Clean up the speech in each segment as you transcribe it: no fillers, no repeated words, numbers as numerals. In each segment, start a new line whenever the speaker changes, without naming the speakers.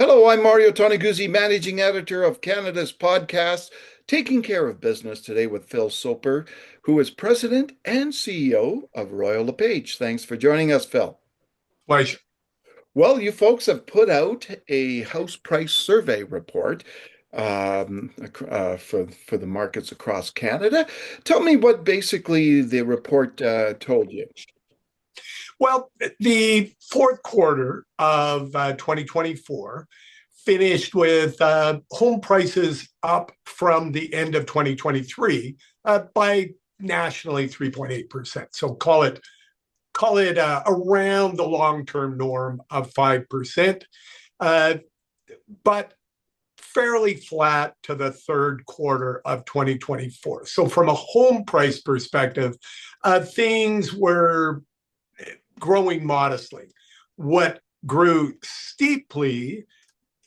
Hello, I'm Mario Toneguzzi, managing editor of Canada's podcast, Taking Care of Business today with Phil Soper, who is president and CEO of Royal LePage. Thanks for joining us, Phil.
Pleasure.
Well, you folks have put out a house price survey report for the markets across Canada. Tell me what basically the report told you.
Well, the fourth quarter of 2024 finished with home prices up from the end of 2023 by nationally 3.8%. So call it around the long-term norm of 5%, but fairly flat to the third quarter of 2024. So from a home price perspective, things were growing modestly. What grew steeply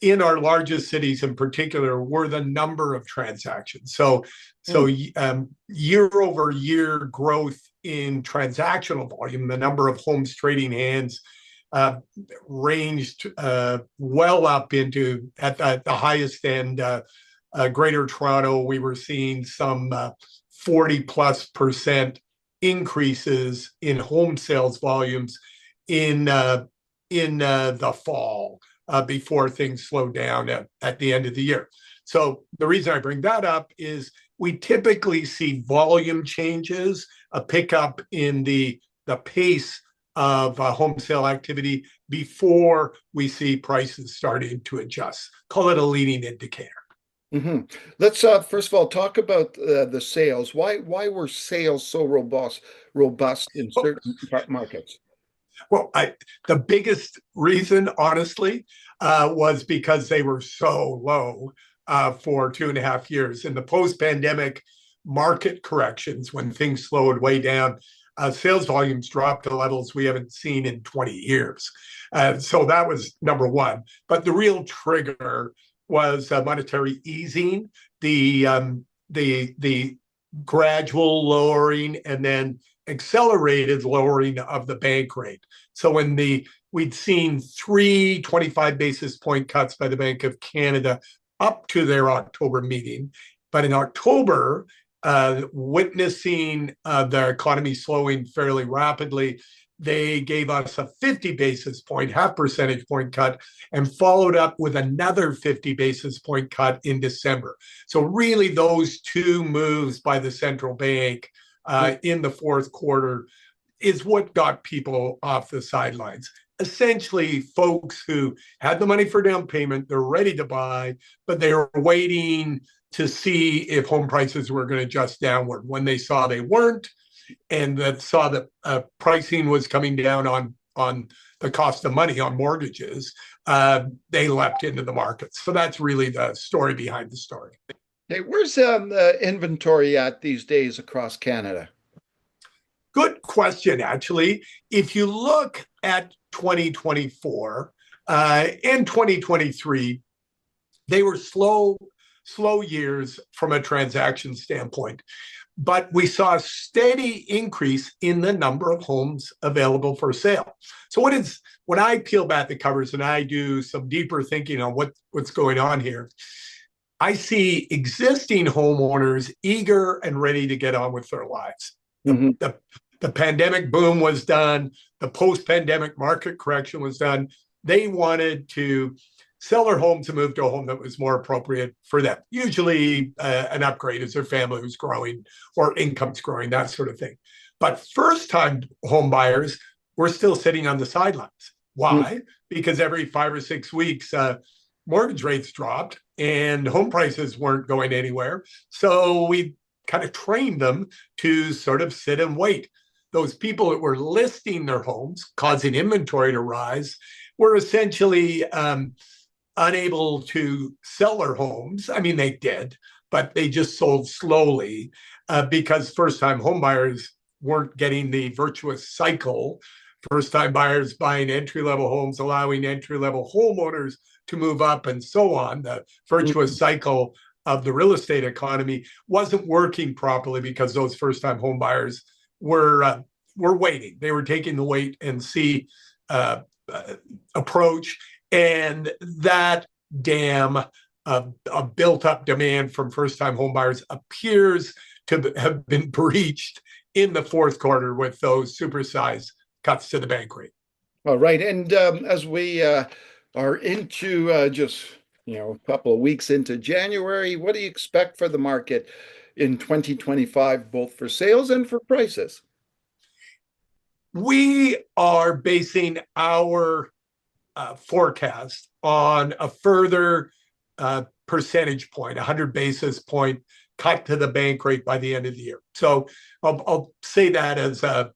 in our largest cities in particular were the number of transactions. So year over year growth in transactional volume, the number of homes trading hands ranged well up into at the highest end. Greater Toronto, we were seeing some 40+% increases in home sales volumes in the fall before things slowed down at the end of the year. So the reason I bring that up is we typically see volume changes, a pickup in the pace of home sale activity before we see prices starting to adjust. Call it a leading indicator.
Mm-hmm. Let's first of all talk about the sales. Why were sales so robust in certain markets?
Well, the biggest reason, honestly, was because they were so low for 2.5 years. In the post-pandemic market corrections, when things slowed way down, sales volumes dropped to levels we haven't seen in 20 years. So that was number one. But the real trigger was monetary easing, the gradual lowering and then accelerated lowering of the bank rate. So we'd seen 3 25 basis point cuts by the Bank of Canada up to their October meeting, but in October, witnessing the economy slowing fairly rapidly, they gave us a 50 basis point, half percentage point cut, and followed up with another 50 basis point cut in December. So really those two moves by the central bank in the fourth quarter is what got people off the sidelines. Essentially, folks who had the money for down payment, they're ready to buy, but they were waiting to see if home prices were going to adjust downward. When they saw they weren't, and that saw that pricing was coming down on the cost of money on mortgages, they leapt into the market. So that's really the story behind the story.
Hey, where's inventory at these days across Canada?
Good question, actually. If you look at 2024 and 2023, they were slow years from a transaction standpoint. But we saw a steady increase in the number of homes available for sale. So when I peel back the covers and I do some deeper thinking on what's going on here, I see existing homeowners eager and ready to get on with their lives.
Mm-hmm.
The pandemic boom was done. The post-pandemic market correction was done. They wanted to sell their home to move to a home that was more appropriate for them. Usually an upgrade as their family was growing or income's growing, that sort of thing. But first-time home buyers were still sitting on the sidelines. Why? Because every 5 or 6 weeks, mortgage rates dropped and home prices weren't going anywhere. So we kind of trained them to sort of sit and wait. Those people that were listing their homes, causing inventory to rise, were essentially unable to sell their homes. I mean, they did, but they just sold slowly because first-time home buyers weren't getting the virtuous cycle. First-time buyers buying entry-level homes, allowing entry-level homeowners to move up and so on. The virtuous cycle of the real estate economy wasn't working properly because those first-time home buyers were waiting. They were taking the wait and see approach, And that dam of built up demand from first time homebuyers appears to have been breached in the fourth quarter with those supersized cuts to the bank rate.
All right. And as we are into just, a couple of weeks into January, what do you expect for the market in 2025, both for sales and for prices?
We are basing our forecast on a further percentage point, 100 basis point cut to the bank rate by the end of the year. So I'll say that as a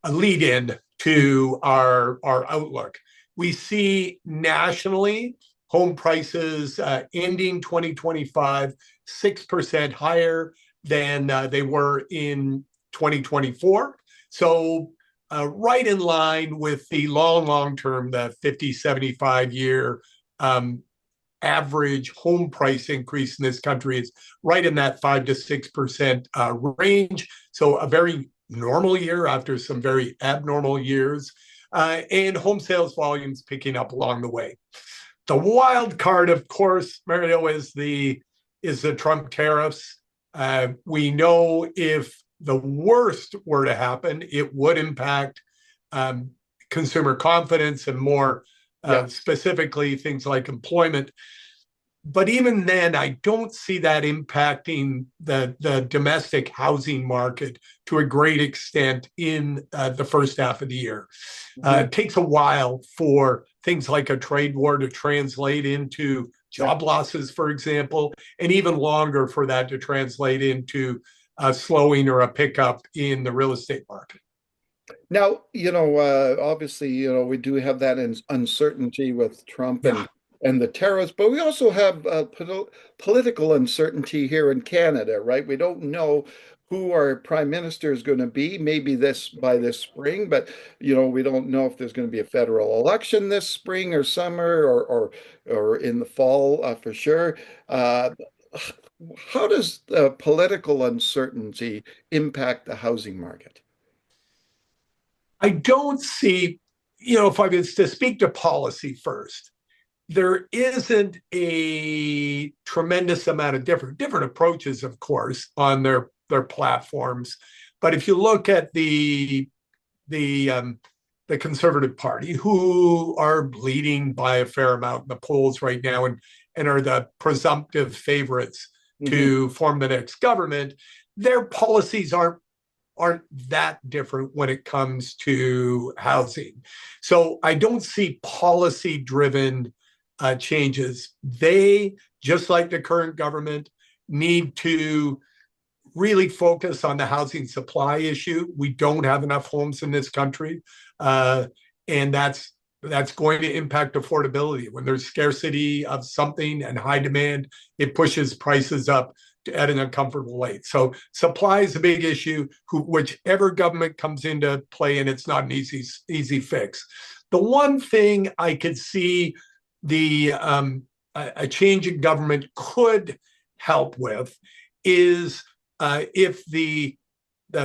lead in to our outlook. We see nationally home prices ending 2025 6% higher than they were in 2024. So right in line with the long term, the 50, 75-year average home price increase in this country is right in that 5 to 6% range. So a very normal year after some very abnormal years, and home sales volumes picking up along the way. The wild card, of course, Mario, is the Trump tariffs. We know if the worst were to happen, it would impact consumer confidence and more specifically things like employment. But even then, I don't see that impacting the domestic housing market to a great extent in the first half of the year. It takes a while for things like a trade war to translate into job losses, for example, and even longer for that to translate into a slowing or a pickup in the real estate market.
Now, obviously, we do have that uncertainty with Trump and the tariffs, but we also have political uncertainty here in Canada, right? We don't know who our prime minister is going to be, maybe by this spring, but we don't know if there's going to be a federal election this spring or summer or in the fall for sure. How does the political uncertainty impact the housing market?
I don't see, if I was to speak to policy first, there isn't a tremendous amount of different approaches, of course, on their platforms. But if you look at the Conservative Party, who are leading by a fair amount in the polls right now and are the presumptive favorites to form the next government, their policies aren't that different when it comes to housing. So I don't see policy-driven changes. They, just like the current government, need to really focus on the housing supply issue. We don't have enough homes in this country, and that's going to impact affordability. When there's scarcity of something and high demand, it pushes prices up at an uncomfortable rate. So supply is a big issue, whichever government comes into play, and it's not an easy fix. The one thing I could see a change in government could help with is if the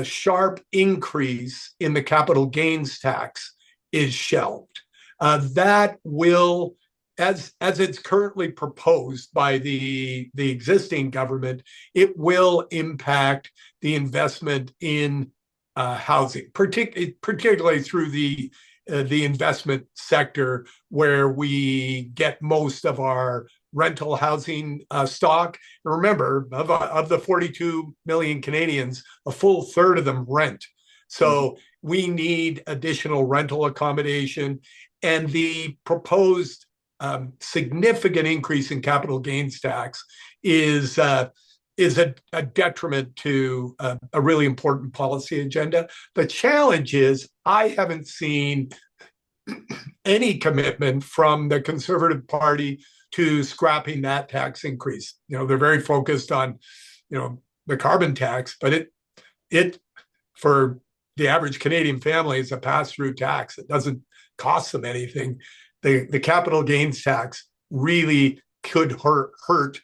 sharp increase in the capital gains tax is shelved. That will, as it's currently proposed by the existing government, it will impact the investment in housing, particularly through the investment sector, where we get most of our rental housing stock. And remember, of the 42 million Canadians, a full third of them rent. So we need additional rental accommodation, and the proposed significant increase in capital gains tax is a detriment to a really important policy agenda. The challenge is I haven't seen any commitment from the Conservative Party to scrapping that tax increase. They're very focused on, the carbon tax, but it for the average Canadian family is a pass-through tax. It doesn't cost them anything. The capital gains tax really could hurt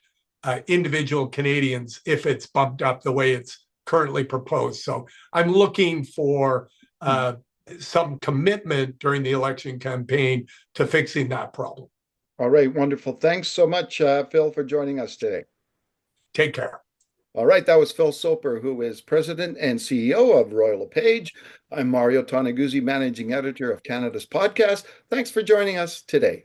individual Canadians if it's bumped up the way it's currently proposed. So I'm looking for some commitment during the election campaign to fixing that problem.
All right, wonderful. Thanks so much, Phil, for joining us today.
Take care.
All right, that was Phil Soper, who is president and CEO of Royal LePage. I'm Mario Toneguzzi, managing editor of Canada's podcast. Thanks for joining us today.